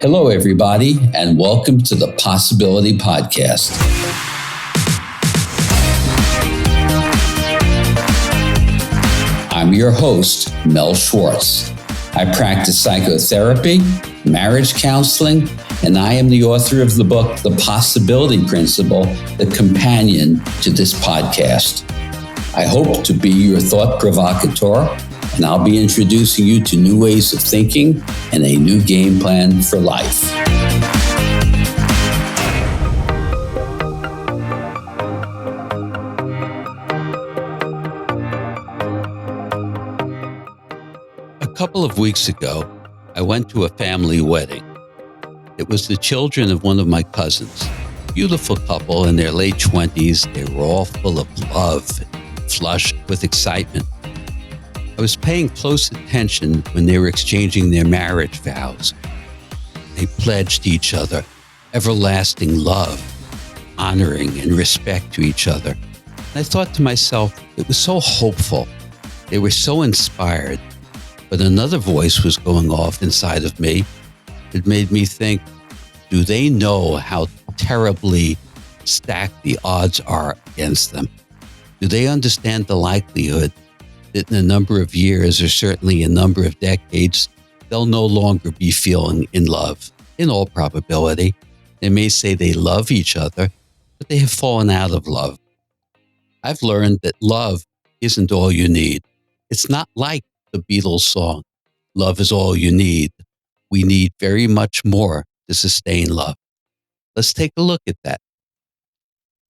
Hello, everybody, and welcome to the Possibility Podcast. I'm your host, Mel Schwartz. I practice psychotherapy, marriage counseling, and I am the author of the book, The Possibility Principle, the companion to this podcast. I hope to be your thought provocateur, and I'll be introducing you to new ways of thinking and a new game plan for life. A couple of weeks ago, I went to a family wedding. It was the children of one of my cousins. Beautiful couple in their late 20s. They were all full of love and flushed with excitement. I was paying close attention when they were exchanging their marriage vows. They pledged each other everlasting love, honoring and respect to each other. And I thought to myself, it was so hopeful. They were so inspired. But another voice was going off inside of me. It made me think, do they know how terribly stacked the odds are against them? Do they understand the likelihood that in a number of years, or certainly a number of decades, they'll no longer be feeling in love? In all probability, they may say they love each other, but they have fallen out of love. I've learned that love isn't all you need. It's not like the Beatles song, "Love is all you need." We need very much more to sustain love. Let's take a look at that.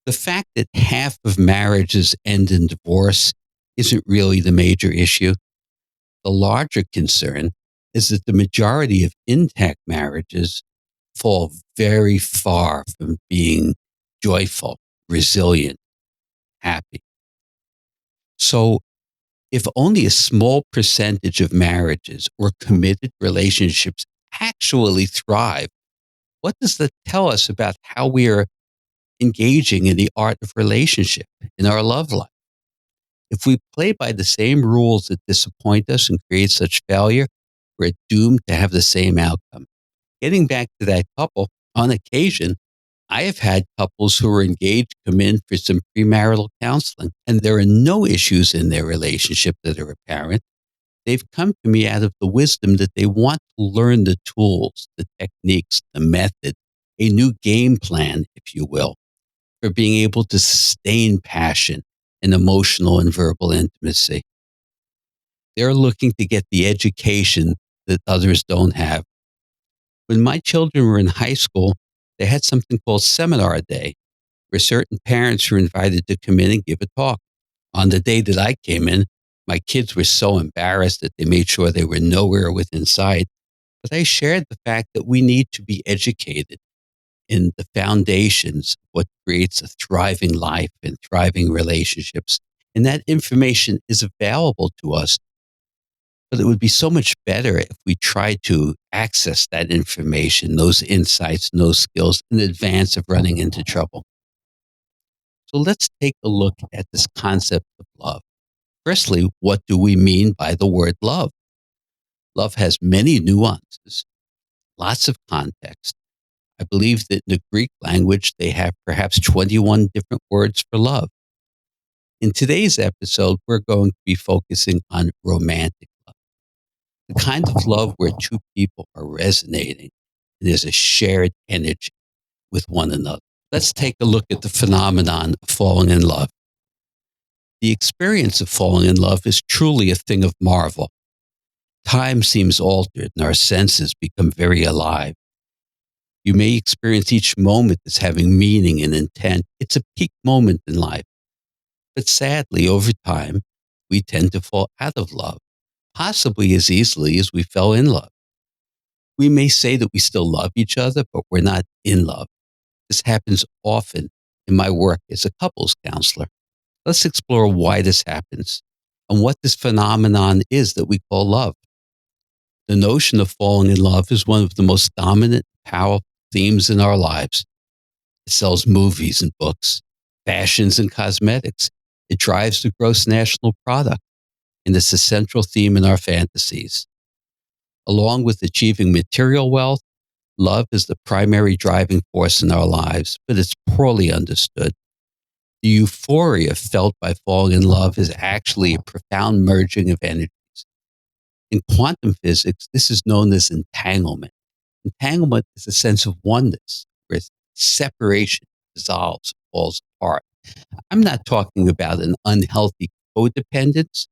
The fact that half of marriages end in divorce isn't really the major issue. The larger concern is that the majority of intact marriages fall very far from being joyful, resilient, happy. So if only a small percentage of marriages or committed relationships actually thrive, what does that tell us about how we are engaging in the art of relationship, in our love life? If we play by the same rules that disappoint us and create such failure, we're doomed to have the same outcome. Getting back to that couple, on occasion, I have had couples who are engaged come in for some premarital counseling, and there are no issues in their relationship that are apparent. They've come to me out of the wisdom that they want to learn the tools, the techniques, the method, a new game plan, if you will, for being able to sustain passion and emotional and verbal intimacy. They're looking to get the education that others don't have. When my children were in high school, they had something called Seminar Day, where certain parents were invited to come in and give a talk. On the day that I came in, my kids were so embarrassed that they made sure they were nowhere within sight. But I shared the fact that we need to be educated in the foundations of what creates a thriving life and thriving relationships. And that information is available to us. But it would be so much better if we tried to access that information, those insights, and those skills in advance of running into trouble. So let's take a look at this concept of love. Firstly, what do we mean by the word love? Love has many nuances, lots of context. I believe that in the Greek language, they have perhaps 21 different words for love. In today's episode, we're going to be focusing on romantic love, the kind of love where two people are resonating and there's a shared energy with one another. Let's take a look at the phenomenon of falling in love. The experience of falling in love is truly a thing of marvel. Time seems altered and our senses become very alive. You may experience each moment as having meaning and intent. It's a peak moment in life. But sadly, over time, we tend to fall out of love, possibly as easily as we fell in love. We may say that we still love each other, but we're not in love. This happens often in my work as a couples counselor. Let's explore why this happens and what this phenomenon is that we call love. The notion of falling in love is one of the most dominant, powerful themes in our lives. It sells movies and books, fashions and cosmetics. It drives the gross national product, and it's a central theme in our fantasies. Along with achieving material wealth, Love is the primary driving force in our lives, but it's poorly understood. The euphoria felt by falling in love is actually a profound merging of energies. In quantum physics, this is known as entanglement. Entanglement is a sense of oneness, where separation dissolves, falls apart. I'm not talking about an unhealthy codependence,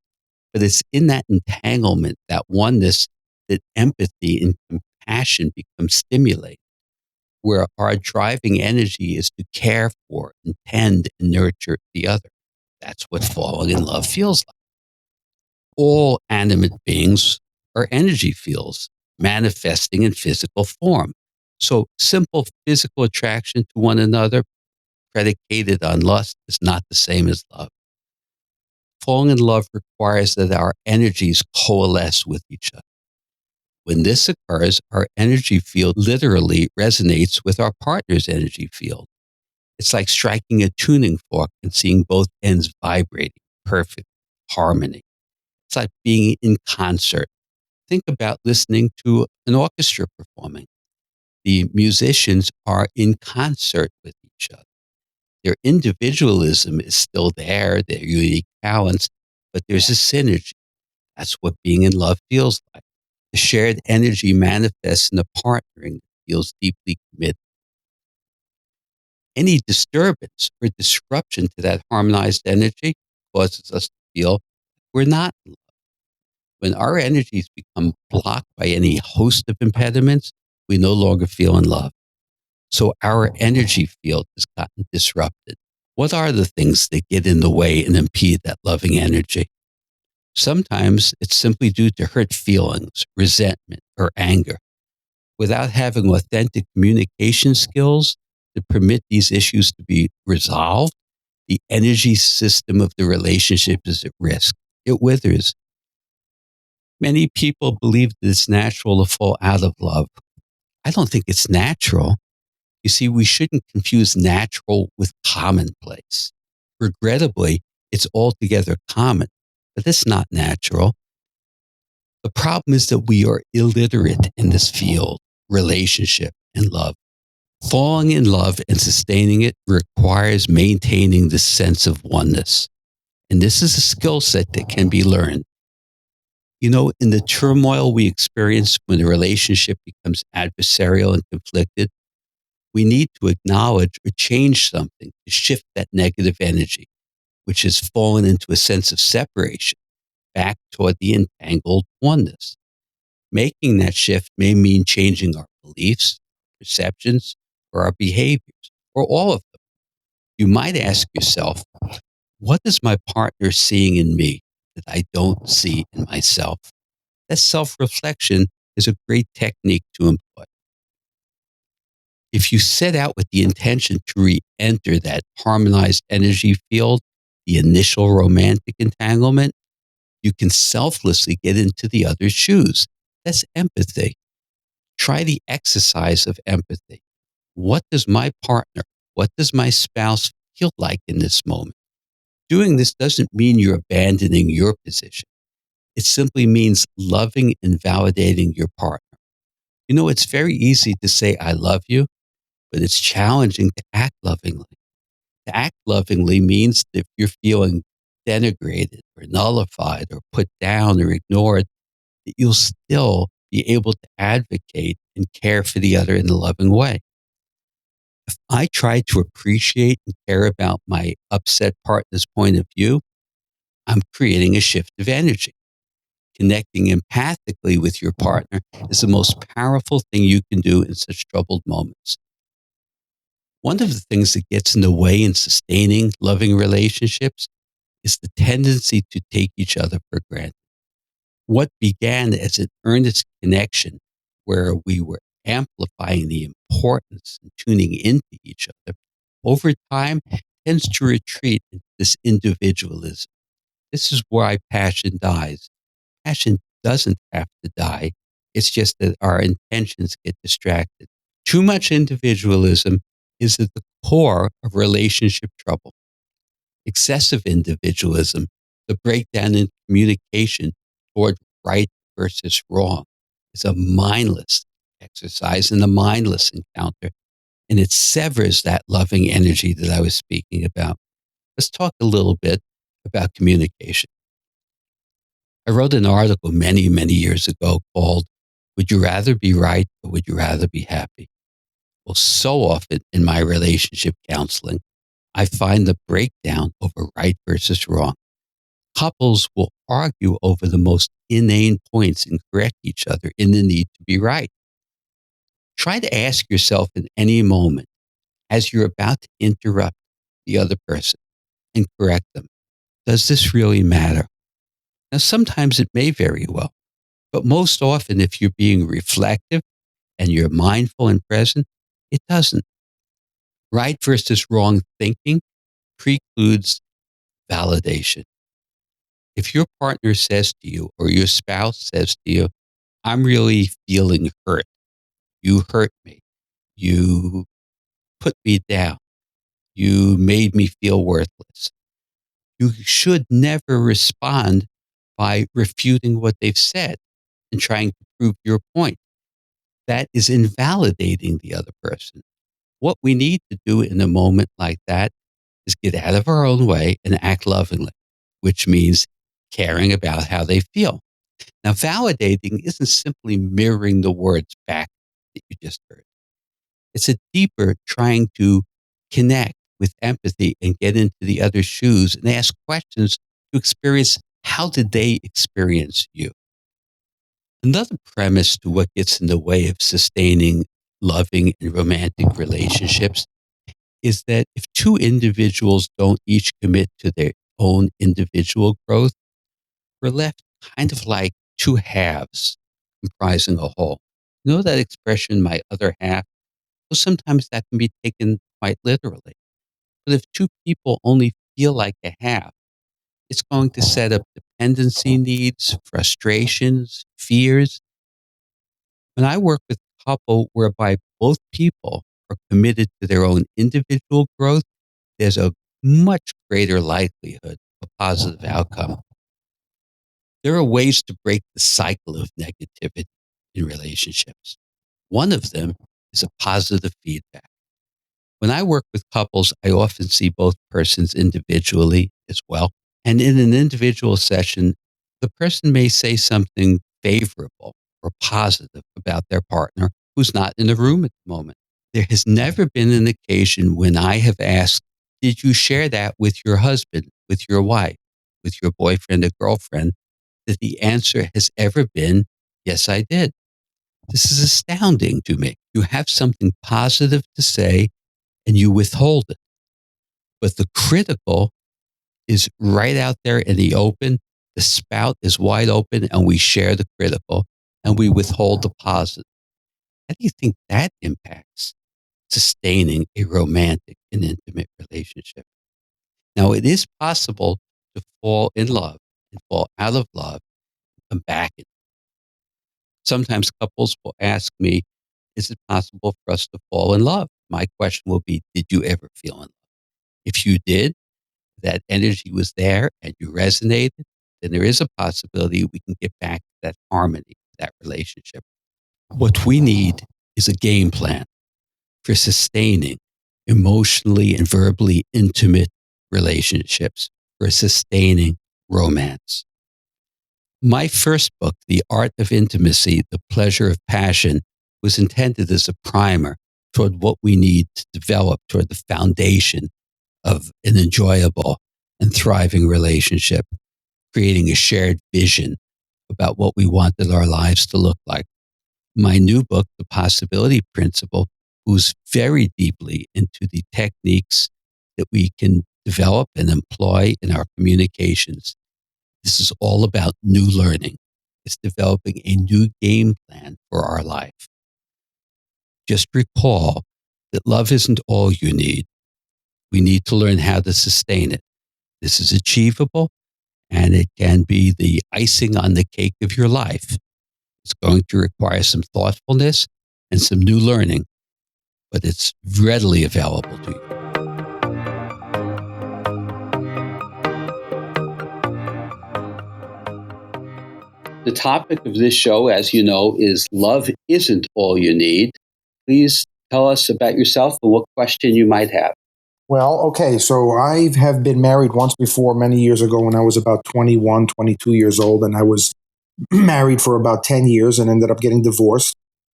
but it's in that entanglement, that oneness, that empathy and compassion become stimulated, where our driving energy is to care for, and tend, and nurture the other. That's what falling in love feels like. All animate beings are energy fields manifesting in physical form. So simple physical attraction to one another predicated on lust is not the same as love. Falling in love requires that our energies coalesce with each other. When this occurs, our energy field literally resonates with our partner's energy field. It's like striking a tuning fork and seeing both ends vibrating, perfect harmony. It's like being in concert. Think about listening to an orchestra performing. The musicians are in concert with each other. Their individualism is still there, their unique talents, but there's a synergy. That's what being in love feels like. The shared energy manifests in a partnering that feels deeply committed. Any disturbance or disruption to that harmonized energy causes us to feel we're not in love. When our energies become blocked by any host of impediments, we no longer feel in love. So our energy field has gotten disrupted. What are the things that get in the way and impede that loving energy? Sometimes it's simply due to hurt feelings, resentment, or anger. Without having authentic communication skills to permit these issues to be resolved, the energy system of the relationship is at risk. It withers. Many people believe that it's natural to fall out of love. I don't think it's natural. You see, we shouldn't confuse natural with commonplace. Regrettably, it's altogether common, but it's not natural. The problem is that we are illiterate in this field, relationship and love. Falling in love and sustaining it requires maintaining the sense of oneness. And this is a skill set that can be learned. You know, in the turmoil we experience when a relationship becomes adversarial and conflicted, we need to acknowledge or change something to shift that negative energy, which has fallen into a sense of separation, back toward the entangled oneness. Making that shift may mean changing our beliefs, perceptions, or our behaviors, or all of them. You might ask yourself, what is my partner seeing in me that I don't see in myself? That self reflection is a great technique to employ. If you set out with the intention to re enter that harmonized energy field, the initial romantic entanglement, you can selflessly get into the other's shoes. That's empathy. Try the exercise of empathy. What does my partner, what does my spouse feel like in this moment? Doing this doesn't mean you're abandoning your position. It simply means loving and validating your partner. You know, it's very easy to say, I love you, but it's challenging to act lovingly. To act lovingly means that if you're feeling denigrated or nullified or put down or ignored, that you'll still be able to advocate and care for the other in a loving way. If I try to appreciate and care about my upset partner's point of view, I'm creating a shift of energy. Connecting empathically with your partner is the most powerful thing you can do in such troubled moments. One of the things that gets in the way in sustaining loving relationships is the tendency to take each other for granted. What began as an earnest connection where we were amplifying the importance and tuning into each other, over time tends to retreat into this individualism. This is why passion dies. Passion doesn't have to die. It's just that our intentions get distracted. Too much individualism is at the core of relationship trouble. Excessive individualism, the breakdown in communication toward right versus wrong, is a mindless, exercise and a mindless encounter, and it severs that loving energy that I was speaking about. Let's talk a little bit about communication. I wrote an article many, many years ago called, Would You Rather Be Right or Would You Rather Be Happy? Well, so often in my relationship counseling, I find the breakdown over right versus wrong. Couples will argue over the most inane points and correct each other in the need to be right. Try to ask yourself in any moment, as you're about to interrupt the other person and correct them, does this really matter? Now, sometimes it may very well, but most often, if you're being reflective and you're mindful and present, it doesn't. Right versus wrong thinking precludes validation. If your partner says to you or your spouse says to you, I'm really feeling hurt. You hurt me. You put me down. You made me feel worthless. You should never respond by refuting what they've said and trying to prove your point. That is invalidating the other person. What we need to do in a moment like that is get out of our own way and act lovingly, which means caring about how they feel. Now, validating isn't simply mirroring the words back that you just heard. It's a deeper trying to connect with empathy and get into the other's shoes and ask questions to experience how did they experience you. Another premise to what gets in the way of sustaining loving and romantic relationships is that if two individuals don't each commit to their own individual growth, we're left kind of like two halves comprising a whole. You know that expression, my other half? Well, sometimes that can be taken quite literally. But if two people only feel like a half, it's going to set up dependency needs, frustrations, fears. When I work with a couple whereby both people are committed to their own individual growth, there's a much greater likelihood of a positive outcome. There are ways to break the cycle of negativity in relationships. One of them is a positive feedback. When I work with couples, I often see both persons individually as well. And in an individual session, the person may say something favorable or positive about their partner who's not in the room at the moment. There has never been an occasion when I have asked, did you share that with your husband, with your wife, with your boyfriend or girlfriend? That the answer has ever been, yes, I did. This is astounding to me. You have something positive to say and you withhold it. But the critical is right out there in the open. The spout is wide open and we share the critical and we withhold the positive. How do you think that impacts sustaining a romantic and intimate relationship? Now, it is possible to fall in love and fall out of love and come back. Sometimes couples will ask me, is it possible for us to fall in love? My question will be, did you ever feel in love? If you did, that energy was there and you resonated, then there is a possibility we can get back to that harmony, that relationship. What we need is a game plan for sustaining emotionally and verbally intimate relationships, for sustaining romance. My first book, The Art of Intimacy, The Pleasure of Passion, was intended as a primer toward what we need to develop toward the foundation of an enjoyable and thriving relationship, creating a shared vision about what we wanted our lives to look like. My new book, The Possibility Principle, goes very deeply into the techniques that we can develop and employ in our communications. This is all about new learning. It's developing a new game plan for our life. Just recall that love isn't all you need. We need to learn how to sustain it. This is achievable, and it can be the icing on the cake of your life. It's going to require some thoughtfulness and some new learning, but it's readily available to you. The topic of this show, as you know, is Love Isn't All You Need. Please tell us about yourself and what question you might have. Well, okay, so I have been married once before many years ago when I was about 21, 22 years old, and I was married for about 10 years and ended up getting divorced.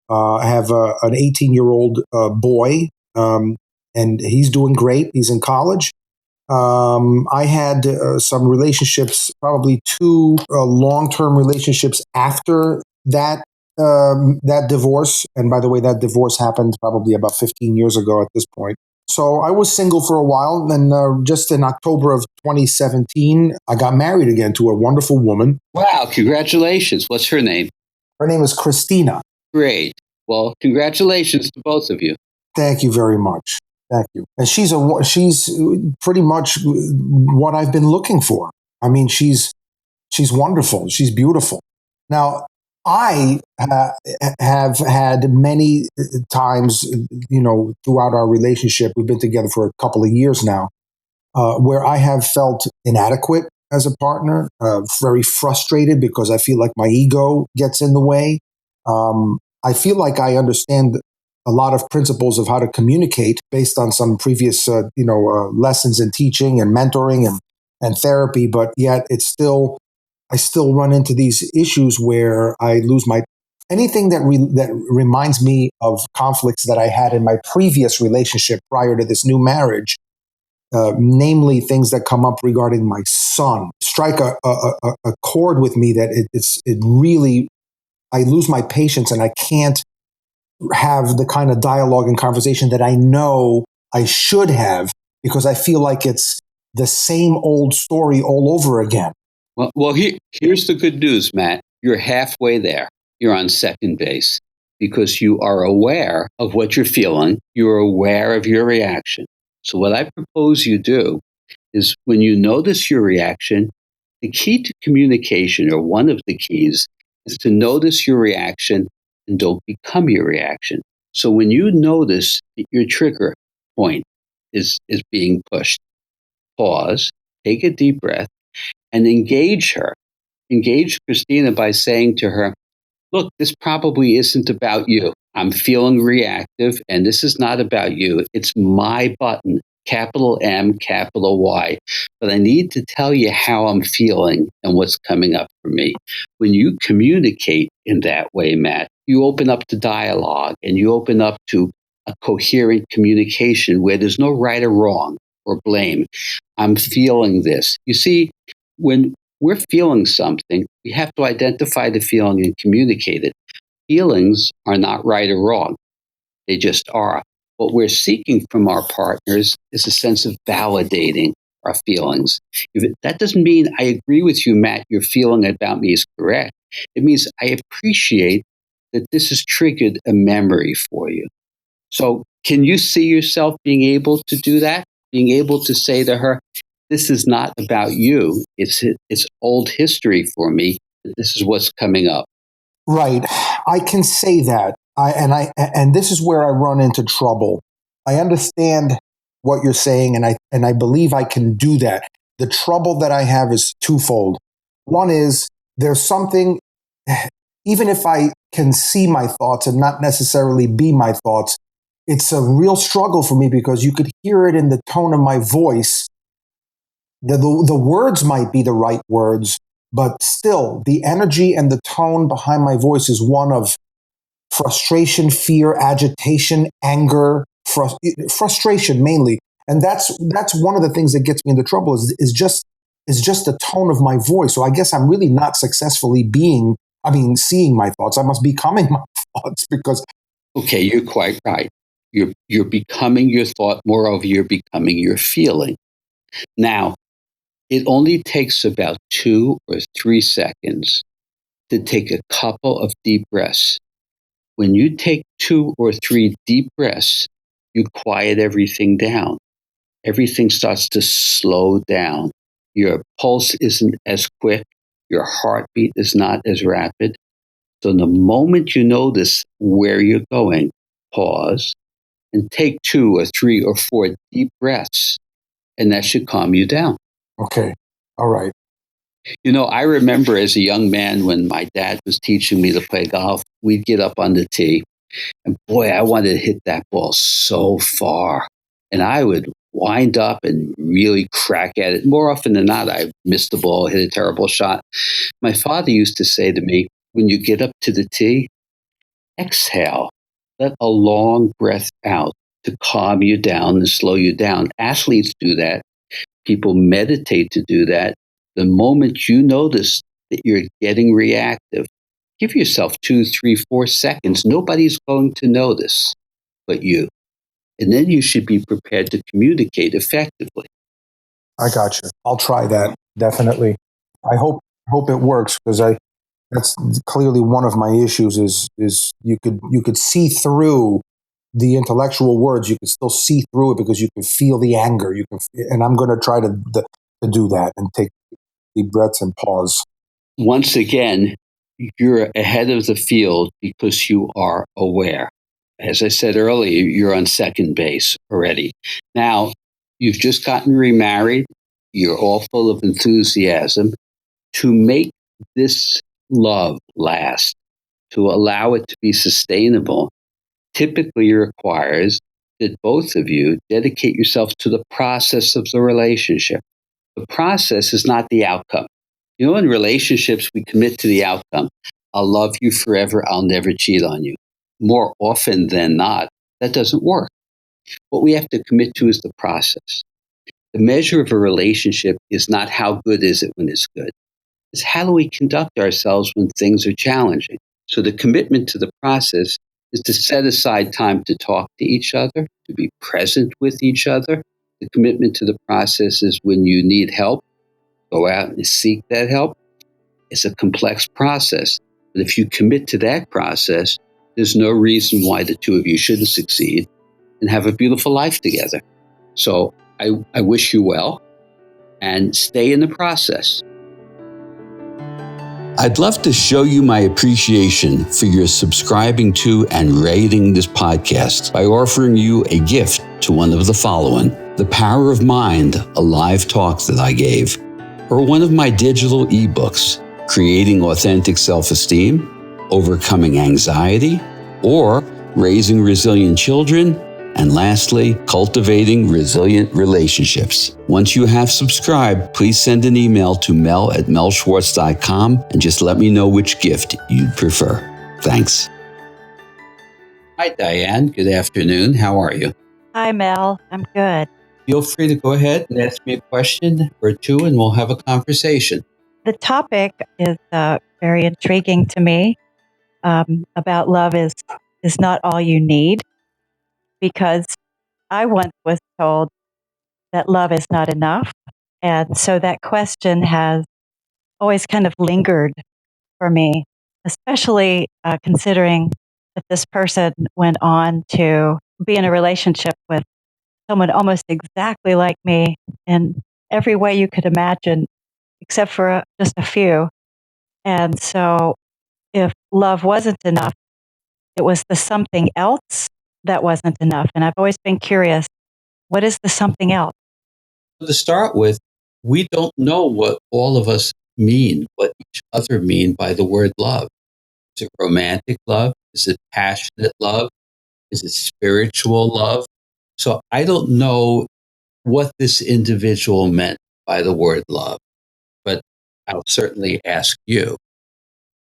I have an 18-year-old boy, and he's doing great. He's in college. I had some relationships, probably two long-term relationships after that divorce. And by the way, that divorce happened probably about 15 years ago at this point. So I was single for a while, and just in October of 2017, I got married again to a wonderful woman. Wow, congratulations. What's her name? Her name is Christina. Great. Well, congratulations to both of you. Thank you very much. Thank you. And she's pretty much what I've been looking for. I mean, she's wonderful. She's beautiful. Now, I have had many times, throughout our relationship, we've been together for a couple of years now, where I have felt inadequate as a partner, very frustrated because I feel like my ego gets in the way. I feel like I understand a lot of principles of how to communicate based on some previous, lessons in teaching and mentoring and therapy, but yet I still run into these issues where I lose my anything that reminds me of conflicts that I had in my previous relationship prior to this new marriage. Namely, things that come up regarding my son strike a chord with me that it really, I lose my patience and I can't have the kind of dialogue and conversation that I know I should have because I feel like it's the same old story all over again. Well, here's the good news, Matt. You're halfway there. You're on second base because you are aware of what you're feeling. You're aware of your reaction. So what I propose you do is when you notice your reaction, the key to communication, or one of the keys, is to notice your reaction and don't become your reaction. So when you notice that your trigger point is being pushed, pause, take a deep breath, and engage her. Engage Christina by saying to her, look, this probably isn't about you. I'm feeling reactive, and this is not about you. It's my button, capital M, capital Y. But I need to tell you how I'm feeling and what's coming up for me. When you communicate in that way, Matt, you open up to dialogue and you open up to a coherent communication where there's no right or wrong or blame. I'm feeling this. You see, when we're feeling something, we have to identify the feeling and communicate it. Feelings are not right or wrong. They just are. What we're seeking from our partners is a sense of validating our feelings. That doesn't mean I agree with you, Matt, your feeling about me is correct. It means I appreciate that this has triggered a memory for you. So can you see yourself being able to do that? Being able to say to her, this is not about you. It's old history for me. This is what's coming up. Right. I can say that. And this is where I run into trouble. I understand what you're saying and I believe I can do that. The trouble that I have is twofold. One is there's something even if I can see my thoughts and not necessarily be my thoughts, it's a real struggle for me because you could hear it in the tone of my voice. The words might be the right words, but still, the energy and the tone behind my voice is one of frustration, fear, agitation, anger, frustration mainly. And that's one of the things that gets me into trouble is just the tone of my voice. So I guess I'm really not successfully seeing my thoughts. I must be becoming my thoughts because. Okay, you're quite right. You're becoming your thought. Moreover, you're becoming your feeling. Now, it only takes about 2 or 3 seconds to take a couple of deep breaths. When you take 2 or 3 deep breaths, you quiet everything down. Everything starts to slow down. Your pulse isn't as quick. Your heartbeat is not as rapid. So the moment you notice where you're going, pause and take 2 or 3 or 4 deep breaths, and that should calm you down. Okay. All right. I remember as a young man when my dad was teaching me to play golf, we'd get up on the tee, and boy, I wanted to hit that ball so far. And I would wind up and really crack at it. More often than not, I missed the ball, hit a terrible shot. My father used to say to me, when you get up to the tee, exhale, let a long breath out to calm you down and slow you down. Athletes do that. People meditate to do that. The moment you notice that you're getting reactive, give yourself 2, 3, 4 seconds. Nobody's going to notice but you. And then you should be prepared to communicate effectively. I got you. I'll try that definitely. I hope it works because I that's clearly one of my issues is you could see through the intellectual words. You can still see through it because you can feel the anger. And I'm going to try to do that and take deep breaths and pause. Once again, you're ahead of the field because you are aware. As I said earlier, you're on second base already. Now, you've just gotten remarried. You're all full of enthusiasm. To make this love last, to allow it to be sustainable, typically requires that both of you dedicate yourself to the process of the relationship. The process is not the outcome. In relationships, we commit to the outcome. I'll love you forever. I'll never cheat on you. More often than not, that doesn't work. What we have to commit to is the process. The measure of a relationship is not how good is it when it's good. It's how do we conduct ourselves when things are challenging. So the commitment to the process is to set aside time to talk to each other, to be present with each other. The commitment to the process is when you need help, go out and seek that help. It's a complex process. But if you commit to that process, there's no reason why the two of you shouldn't succeed and have a beautiful life together. So I wish you well and stay in the process. I'd love to show you my appreciation for your subscribing to and rating this podcast by offering you a gift to one of the following: The Power of Mind, a live talk that I gave, or one of my digital ebooks, Creating Authentic Self-Esteem, Overcoming Anxiety, or Raising Resilient Children, and lastly, Cultivating Resilient Relationships. Once you have subscribed, please send an email to mel@melschwartz.com and just let me know which gift you'd prefer. Thanks. Hi, Diane. Good afternoon. How are you? Hi, Mel. I'm good. Feel free to go ahead and ask me a question or two, and we'll have a conversation. The topic is very intriguing to me. About love is not all you need, because I once was told that love is not enough. And so that question has always kind of lingered for me, especially considering that this person went on to be in a relationship with someone almost exactly like me in every way you could imagine, except for just a few. And so if love wasn't enough, it was the something else that wasn't enough. And I've always been curious, what is the something else? To start with, we don't know what all of us mean, what each other mean by the word love. Is it romantic love? Is it passionate love? Is it spiritual love? So I don't know what this individual meant by the word love, but I'll certainly ask you.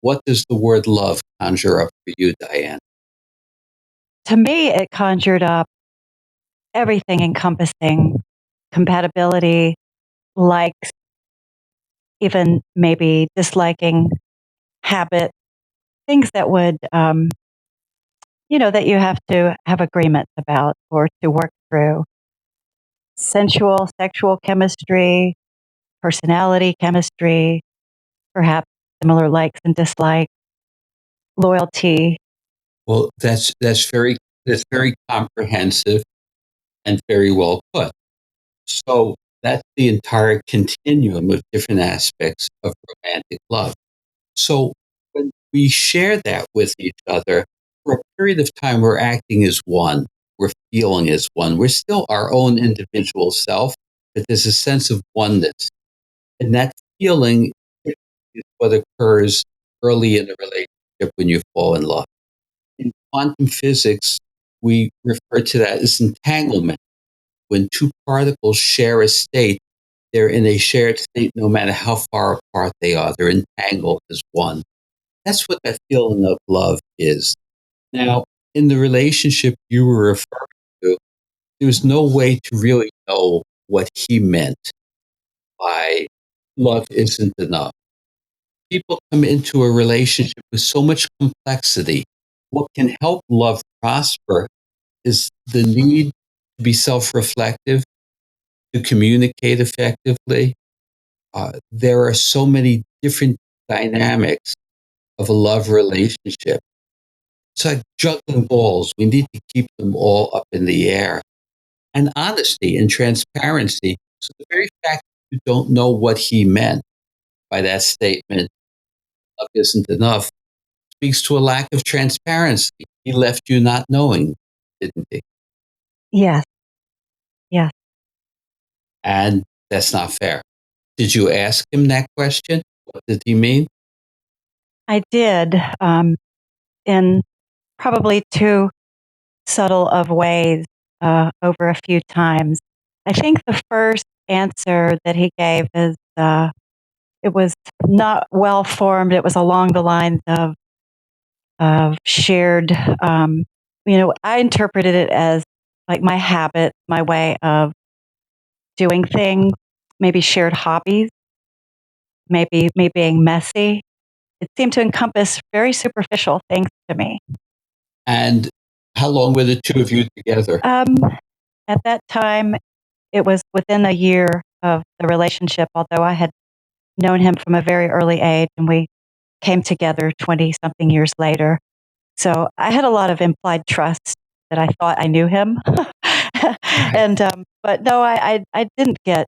What does the word love conjure up for you, Diane? To me, it conjured up everything encompassing compatibility, likes, even maybe disliking, habit, things that would, that you have to have agreements about or to work through. Sensual, sexual chemistry, personality chemistry, perhaps similar likes and dislikes, loyalty. Well, that's very comprehensive and very well put. So that's the entire continuum of different aspects of romantic love. So when we share that with each other, for a period of time, we're acting as one, we're feeling as one, we're still our own individual self, but there's a sense of oneness. And that feeling is what occurs early in the relationship when you fall in love. In quantum physics, we refer to that as entanglement. When two particles share a state, they're in a shared state no matter how far apart they are. They're entangled as one. That's what that feeling of love is. Now, in the relationship you were referring to, there was no way to really know what he meant by love isn't enough. People come into a relationship with so much complexity. What can help love prosper is the need to be self reflective, to communicate effectively. There are so many different dynamics of a love relationship. It's like juggling balls. We need to keep them all up in the air. And honesty and transparency. So the very fact that you don't know what he meant by that statement, love isn't enough, speaks to a lack of transparency. He left you not knowing, didn't he? Yes, yes, And that's not fair. Did you ask him that question? What did he mean? I did, in probably too subtle of ways over a few times. I think the first answer that he gave is it was not well formed. It was along the lines of shared. I interpreted it as like my habit, my way of doing things, maybe shared hobbies, maybe me being messy. It seemed to encompass very superficial things to me. And how long were the two of you together? At that time, it was within a year of the relationship, although I had known him from a very early age and we came together 20 something years later. So I had a lot of implied trust that I thought I knew him. Right. But no, I didn't get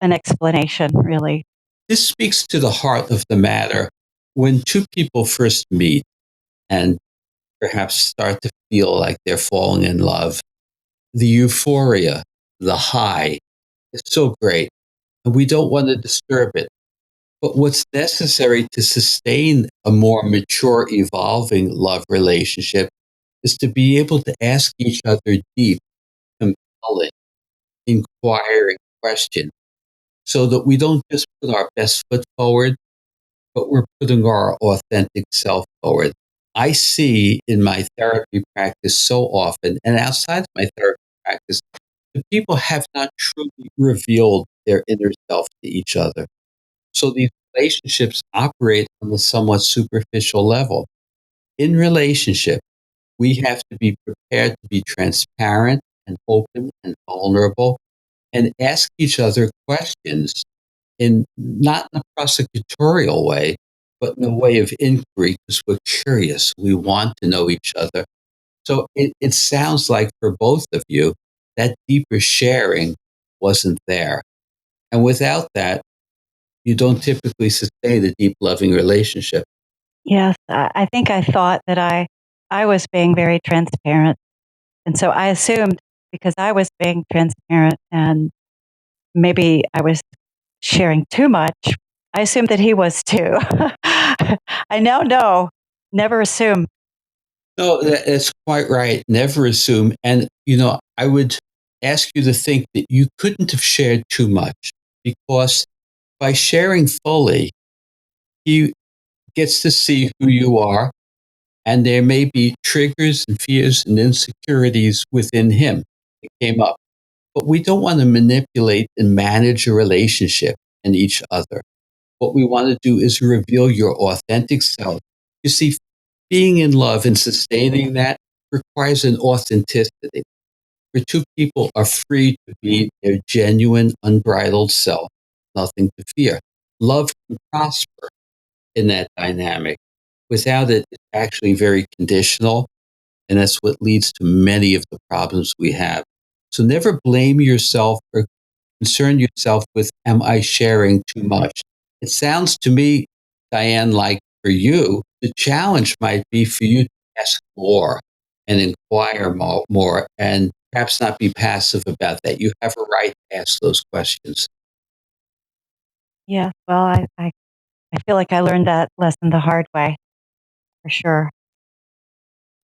an explanation really. This speaks to the heart of the matter. When two people first meet and perhaps start to feel like they're falling in love, the euphoria, the high is so great. And we don't want to disturb it. But what's necessary to sustain a more mature, evolving love relationship is to be able to ask each other deep, compelling, inquiring questions so that we don't just put our best foot forward, but we're putting our authentic self forward. I see in my therapy practice so often, and outside of my therapy practice, that people have not truly revealed their inner self to each other. So these relationships operate on a somewhat superficial level. In relationship, we have to be prepared to be transparent and open and vulnerable and ask each other questions in not in a prosecutorial way, but in a way of inquiry because we're curious. We want to know each other. So it sounds like for both of you, that deeper sharing wasn't there. And without that, you don't typically sustain a deep, loving relationship. Yes, I think I thought that I was being very transparent, and so I assumed because I was being transparent and maybe I was sharing too much, I assumed that he was too. I now know, never assume. No, that's quite right. Never assume. And, I would ask you to think that you couldn't have shared too much because by sharing fully, he gets to see who you are. And there may be triggers and fears and insecurities within him that came up. But we don't want to manipulate and manage a relationship and each other. What we want to do is reveal your authentic self. You see, being in love and sustaining that requires an authenticity where two people are free to be their genuine, unbridled self, nothing to fear. Love can prosper in that dynamic. Without it, it's actually very conditional. And that's what leads to many of the problems we have. So never blame yourself or concern yourself with, am I sharing too much? It sounds to me, Diane, like for you, the challenge might be for you to ask more and inquire more and perhaps not be passive about that. You have a right to ask those questions. Yeah, well, I I feel like I learned that lesson the hard way, for sure.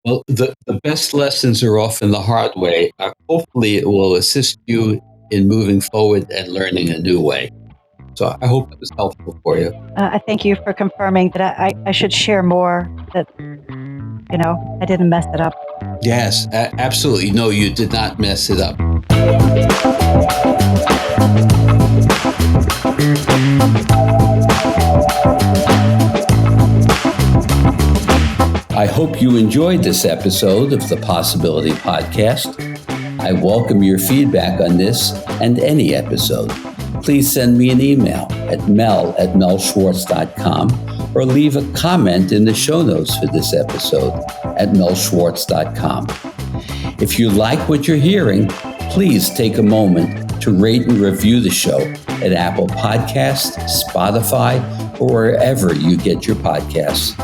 Well, the best lessons are often the hard way. Hopefully, it will assist you in moving forward and learning a new way. So I hope it was helpful for you. I thank you for confirming that I should share more, that, I didn't mess it up. Yes, absolutely. No, you did not mess it up. I hope you enjoyed this episode of the Possibility Podcast. I welcome your feedback on this and any episode. Please send me an email at mel@melschwartz.com or leave a comment in the show notes for this episode at melschwartz.com. If you like what you're hearing, please take a moment to rate and review the show at Apple Podcasts, Spotify, or wherever you get your podcasts.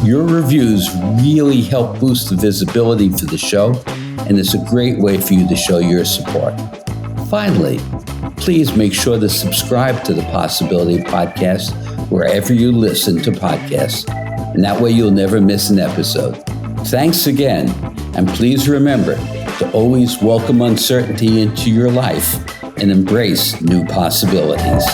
Your reviews really help boost the visibility for the show, and it's a great way for you to show your support. Finally, please make sure to subscribe to the Possibility Podcast wherever you listen to podcasts, and that way you'll never miss an episode. Thanks again, and please remember to always welcome uncertainty into your life and embrace new possibilities.